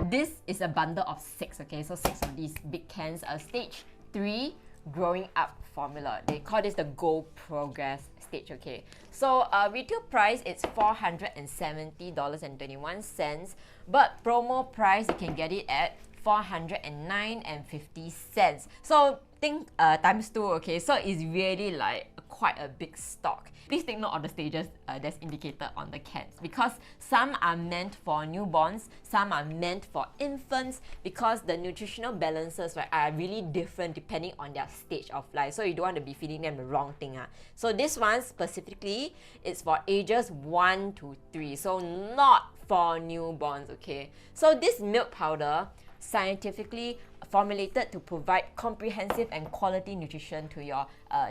This is a bundle of 6, okay? So 6 of these big cans. Stage 3, growing up formula. They call this the Go Progress stage, okay? So retail price, it's $470.21, but promo price, you can get it at $409.50. So think times 2, okay? So it's really like quite a big stock. Please take note of the stages that's indicated on the cans, because some are meant for newborns, some are meant for infants, because the nutritional balances, right, are really different depending on their stage of life. So you don't want to be feeding them the wrong thing. So this one specifically is for ages 1 to 3, so not for newborns, okay? So this milk powder scientifically formulated to provide comprehensive and quality nutrition to your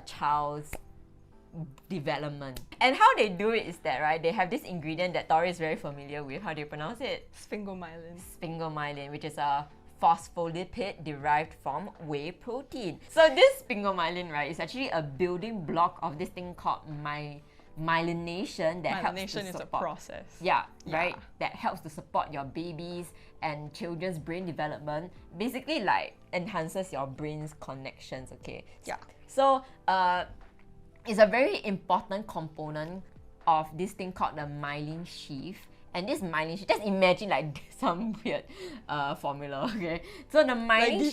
child's development. And how they do it is that, right, they have this ingredient that Tori is very familiar with. How do you pronounce it? Sphingomyelin. Sphingomyelin, which is a phospholipid derived from whey protein. So this sphingomyelin, right, is actually a building block of this thing called myelination that helps to support. Myelination is a process. Yeah, right? That helps to support your babies and children's brain development. Basically, like, enhances your brain's connections, okay? Yeah. So, it's a very important component of this thing called the myelin sheath. And this myelin sheath, just imagine like some weird formula, okay? So the myelin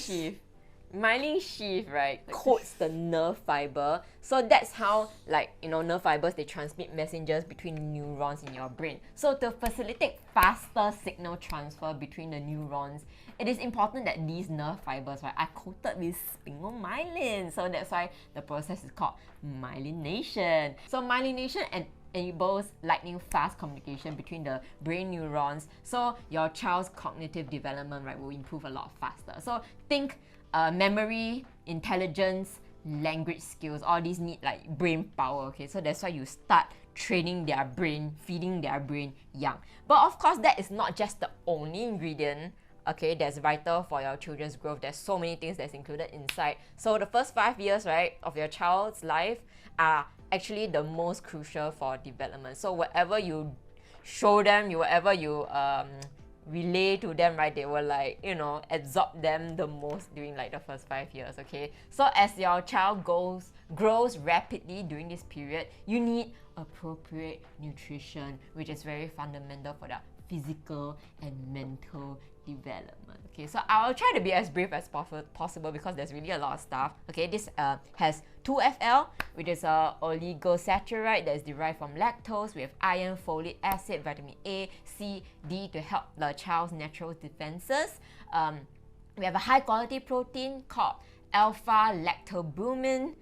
sheath, right, coats the nerve fiber. So that's how, like, you know, nerve fibers, they transmit messengers between neurons in your brain. So to facilitate faster signal transfer between the neurons, it is important that these nerve fibers, right, are coated with sphingomyelin. So that's why the process is called myelination. So myelination enables lightning fast communication between the brain neurons. So your child's cognitive development, right, will improve a lot faster. So think memory, intelligence, language skills, all these need like brain power, okay? So that's why you start training their brain, feeding their brain young. But of course, that is not just the only ingredient, okay, that's vital for your children's growth. There's so many things that's included inside. So the first 5 years, right, of your child's life are actually the most crucial for development. So whatever you show them, whatever you relay to them, right, they will, like, you know, absorb them the most during like the first 5 years, okay? So as your child grows rapidly during this period, you need appropriate nutrition, which is very fundamental for their physical and mental development. Okay, so I'll try to be as brief as possible because there's really a lot of stuff. Okay, this has 2FL, which is a oligosaccharide that is derived from lactose. We have iron, folic acid, vitamin A, C, D to help the child's natural defenses. We have a high quality protein called alpha-lactobumin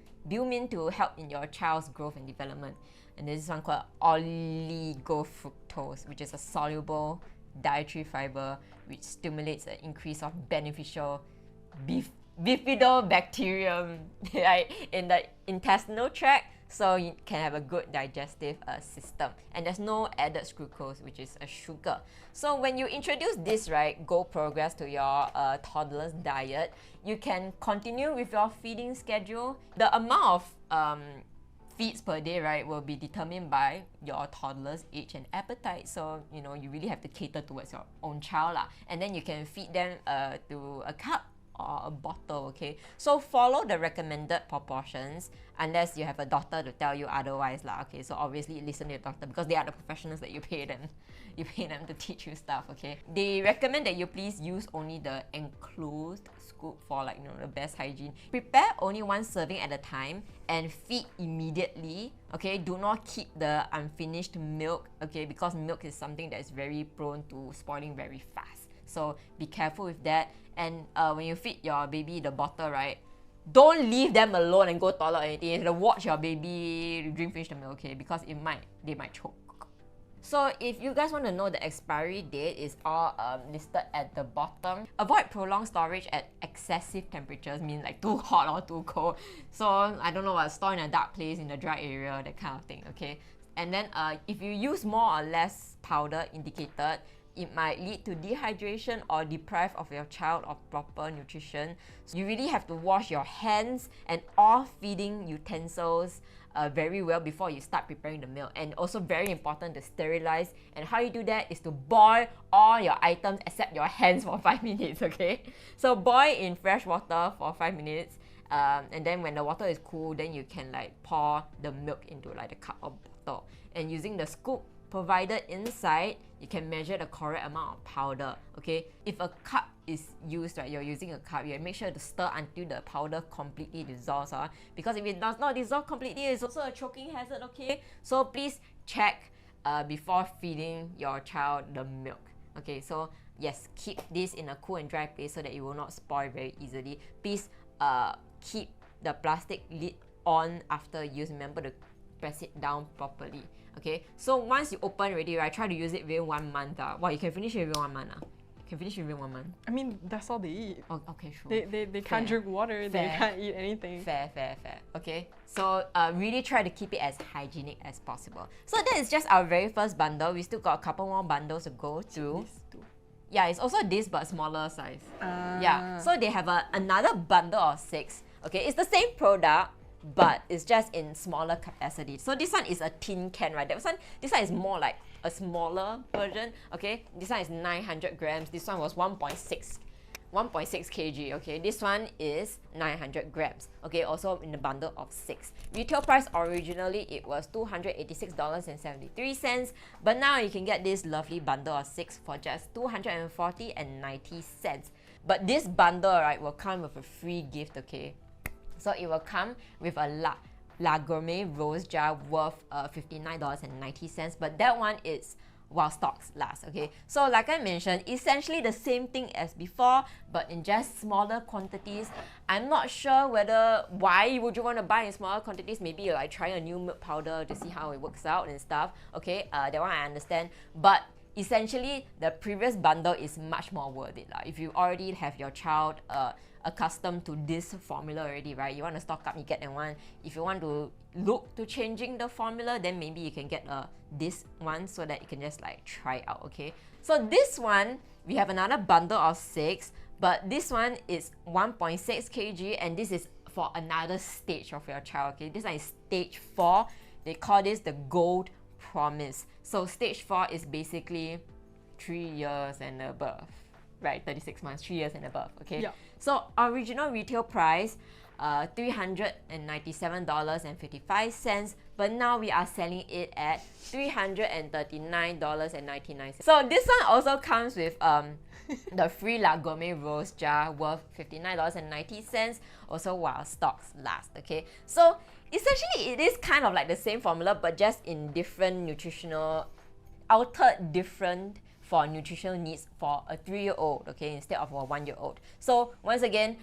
to help in your child's growth and development. And there's this one called oligofructose, which is a soluble dietary fiber which stimulates the increase of beneficial bifidobacterium right, in the intestinal tract, so you can have a good digestive system. And there's no added glucose, which is a sugar. So when you introduce this, right, Go Progress to your toddler's diet, you can continue with your feeding schedule. The amount of feeds per day, right, will be determined by your toddler's age and appetite. So, you know, you really have to cater towards your own child lah. And then you can feed them to a cup or a bottle, okay? So follow the recommended proportions unless you have a doctor to tell you otherwise lah, okay? So obviously listen to your doctor because they are the professionals that you pay them. You pay them to teach you stuff, okay? They recommend that you please use only the enclosed scoop for, like, you know, the best hygiene. Prepare only one serving at a time and feed immediately, okay? Do not keep the unfinished milk, okay? Because milk is something that is very prone to spoiling very fast. So be careful with that. And when you feed your baby the bottle, right, don't leave them alone and go toilet or anything. You have to watch your baby drink finish the milk, okay? Because they might choke. So if you guys want to know the expiry date, is all listed at the bottom. Avoid prolonged storage at excessive temperatures, mean like too hot or too cold. So I don't know what, store in a dark place, in a dry area, that kind of thing, okay? And then if you use more or less powder indicated, it might lead to dehydration or deprive of your child of proper nutrition. So you really have to wash your hands and all feeding utensils very well before you start preparing the milk. And also very important to sterilize. And how you do that is to boil all your items except your hands for 5 minutes, okay? So boil in fresh water for 5 minutes. And then when the water is cool, then you can like pour the milk into like the cup or bottle. And using the scoop provided inside, you can measure the correct amount of powder, okay? If a cup is used, right, you're using a cup, you make sure to stir until the powder completely dissolves, because if it does not dissolve completely, it's also a choking hazard, okay? So please check before feeding your child the milk, okay? So yes, keep this in a cool and dry place so that it will not spoil very easily. Please keep the plastic lid on after use. Remember to press it down properly. Okay, so once you open already, right, try to use it within 1 month. Wow, you can finish it within 1 month. You can finish it within 1 month. I mean, that's all they eat. Oh, okay, sure. They can't drink water, they can't eat anything. Fair. Okay, so really try to keep it as hygienic as possible. So that is just our very first bundle. We still got a couple more bundles to go through. Yeah, it's also this but smaller size. Yeah, so they have another bundle of 6. Okay, it's the same product, but it's just in smaller capacity. So this one is a tin can, right? This one is more like a smaller version. Okay, this one is 900 grams. This one was 1.6 kg. Okay, this one is 900 grams. Okay, also in the bundle of 6. Retail price originally it was $286.73, but now you can get this lovely bundle of 6 for just $240.90. But this bundle, right, will come with a free gift. Okay, so it will come with a La Gourmet Rose Jar worth $59.90, but that one is while stocks last, okay? So like I mentioned, essentially the same thing as before, but in just smaller quantities. I'm not sure why would you want to buy in smaller quantities. Maybe you're like trying a new milk powder to see how it works out and stuff, okay? That one I understand, but essentially the previous bundle is much more worth it. If you already have your child accustomed to this formula already, right? You want to stock up, you get that one. If you want to look to changing the formula, then maybe you can get this one so that you can just like try it out, okay? So this one, we have another bundle of 6, but this one is 1.6 kg, and this is for another stage of your child, okay? This one is stage 4. They call this the Gold Promise. So stage 4 is basically 3 years and above, right? 36 months, 3 years and above, okay? Yeah. So original retail price, $397.55, but now we are selling it at $339.99. So this one also comes with the free La Gourmet Rose Jar worth $59.90, also while stocks last, okay? So essentially it is kind of like the same formula, but just in different nutritional, altered different for nutritional needs for a 3-year-old, okay, instead of a 1-year-old. So once again,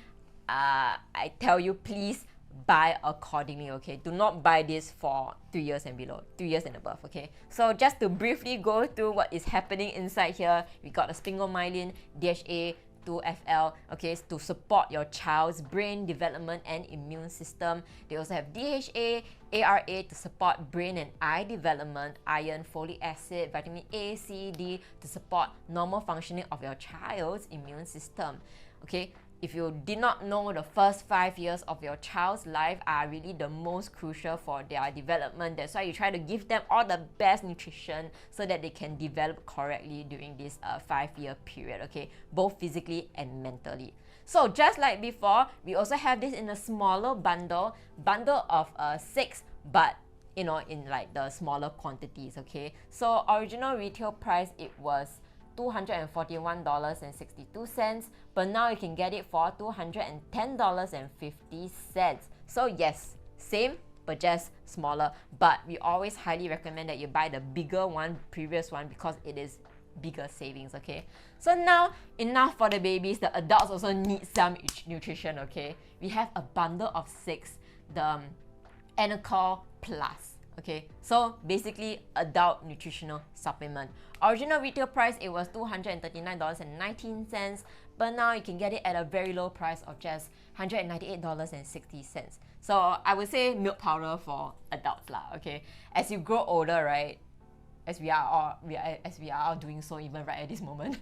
I tell you, please buy accordingly, okay? Do not buy this for 3 years and below, 3 years and above, okay? So just to briefly go through what is happening inside here, we got a sphingomyelin, DHA, 2FL, okay, to support your child's brain development and immune system. They also have DHA, ARA to support brain and eye development, iron, folic acid, vitamin A, C, D to support normal functioning of your child's immune system. Okay, if you did not know, the first 5 years of your child's life are really the most crucial for their development. That's why you try to give them all the best nutrition so that they can develop correctly during this 5-year period, okay, both physically and mentally. So just like before, we also have this in a smaller bundle of 6, but you know, in like the smaller quantities, okay? So original retail price, it was $241.62, but now you can get it for $210.50. So yes, same but just smaller, but we always highly recommend that you buy the bigger one, previous one, because it is bigger savings, okay? So now, enough for the babies, the adults also need some nutrition, okay? We have a bundle of 6, the Enercal Plus. Okay, so basically adult nutritional supplement. Original retail price, it was $239.19, but now you can get it at a very low price of just $198.60. So I would say milk powder for adults lah, okay? As you grow older, right, as we are all doing so even right at this moment,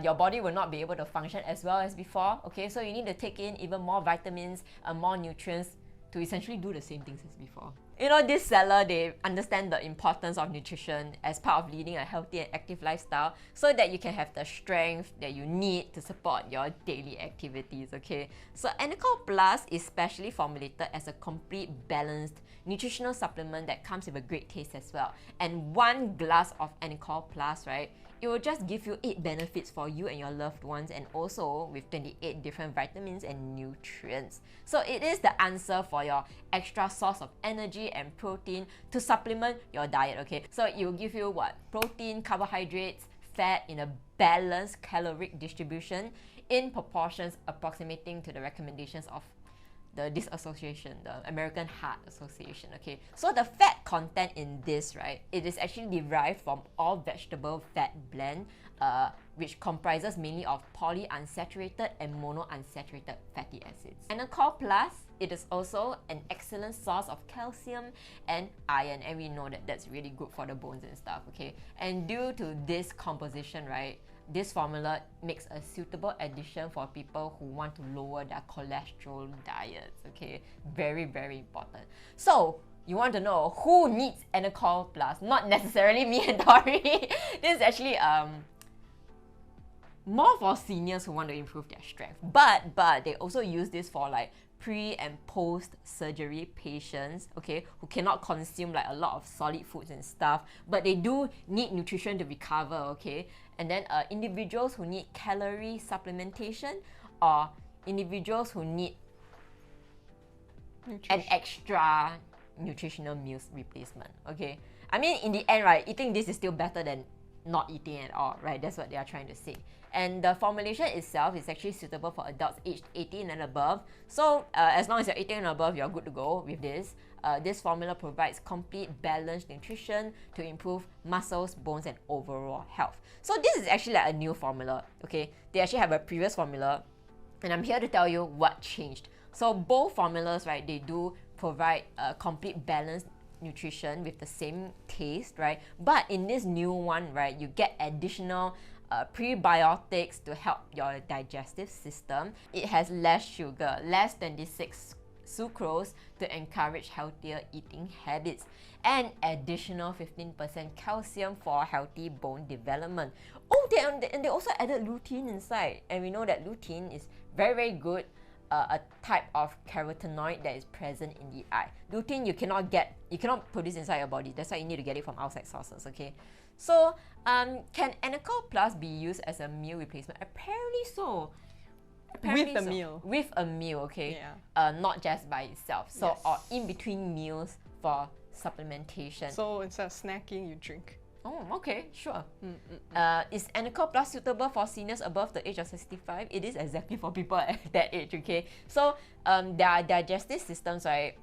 your body will not be able to function as well as before, okay? So you need to take in even more vitamins and more nutrients to essentially do the same things as before. you know, this seller, they understand the importance of nutrition as part of leading a healthy and active lifestyle so that you can have the strength that you need to support your daily activities, okay? So Enercal Plus is specially formulated as a complete balanced nutritional supplement that comes with a great taste as well. And one glass of Enercal Plus, right, it will just give you 8 benefits for you and your loved ones, and also with 28 different vitamins and nutrients. So it is the answer for your extra source of energy and protein to supplement your diet, okay? So it will give you what? Protein, carbohydrates, fat in a balanced caloric distribution in proportions approximating to the recommendations of this association, the American Heart Association, okay? So the fat content in this, right, it is actually derived from all vegetable fat blend, which comprises mainly of polyunsaturated and monounsaturated fatty acids. Enercal Plus, it is also an excellent source of calcium and iron, and we know that that's really good for the bones and stuff, okay? And due to this composition, right, this formula makes a suitable addition for people who want to lower their cholesterol diets, okay? Very, very important. So, you want to know who needs Enercal Plus? Not necessarily me and Tori. This is actually more for seniors who want to improve their strength. But they also use this for like pre and post surgery patients, okay, who cannot consume like a lot of solid foods and stuff, but they do need nutrition to recover, okay? And then individuals who need calorie supplementation, or individuals who need an extra nutritional meals replacement, okay? I mean, in the end, right, eating this is still better than not eating at all, right? That's what they are trying to say. And the formulation itself is actually suitable for adults aged 18 and above. So as long as you're 18 and above, you're good to go with this. This formula provides complete balanced nutrition to improve muscles, bones, and overall health. So this is actually like a new formula, okay? They actually have a previous formula, and I'm here to tell you what changed. So both formulas, right, they do provide a complete balanced nutrition with the same taste, right? But in this new one, right, you get additional prebiotics to help your digestive system. It has less sugar, less 26 sucrose to encourage healthier eating habits, and additional 15% calcium for healthy bone development. Oh, and they also added lutein inside, and we know that lutein is very, very good. A type of carotenoid that is present in the eye. Lutein you cannot produce inside your body. That's why you need to get it from outside sources, okay? So, can Enercal Plus be used as a meal replacement? Apparently so. With a meal. With a meal, okay? Yeah. Not just by itself. So, Yes. or in between meals for supplementation. So instead of snacking, you drink. Oh, okay, sure. Is Enercal Plus suitable for seniors above the age of 65? It is exactly for people at that age, okay? So, their digestive systems, right,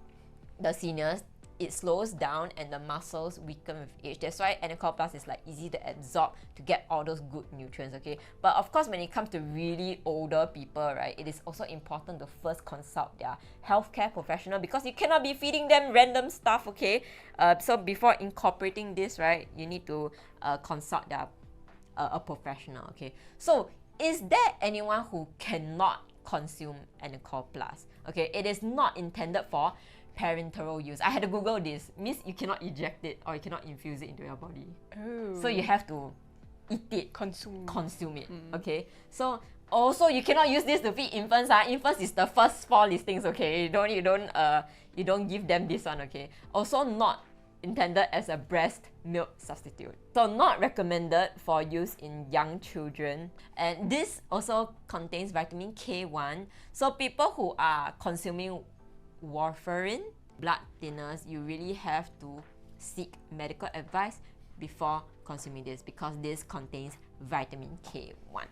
the seniors, it slows down and the muscles weaken with age. That's why Enercal Plus is like easy to absorb to get all those good nutrients, okay? But of course, when it comes to really older people, right, it is also important to first consult their healthcare professional, because you cannot be feeding them random stuff, okay? So before incorporating this, right, you need to consult their a professional, okay? So is there anyone who cannot consume Enercal Plus? Okay, it is not intended for parenteral use. I had to Google this. Means you cannot eject it or you cannot infuse it into your body. Oh. So you have to eat it, consume it. Okay. So also you cannot use this to feed infants. Infants is the first 4 listings. Okay. You don't give them this one. Okay. Also not intended as a breast milk substitute. So not recommended for use in young children. And this also contains vitamin K1. So people who are consuming warfarin, blood thinners, you really have to seek medical advice before consuming this, because this contains vitamin K1.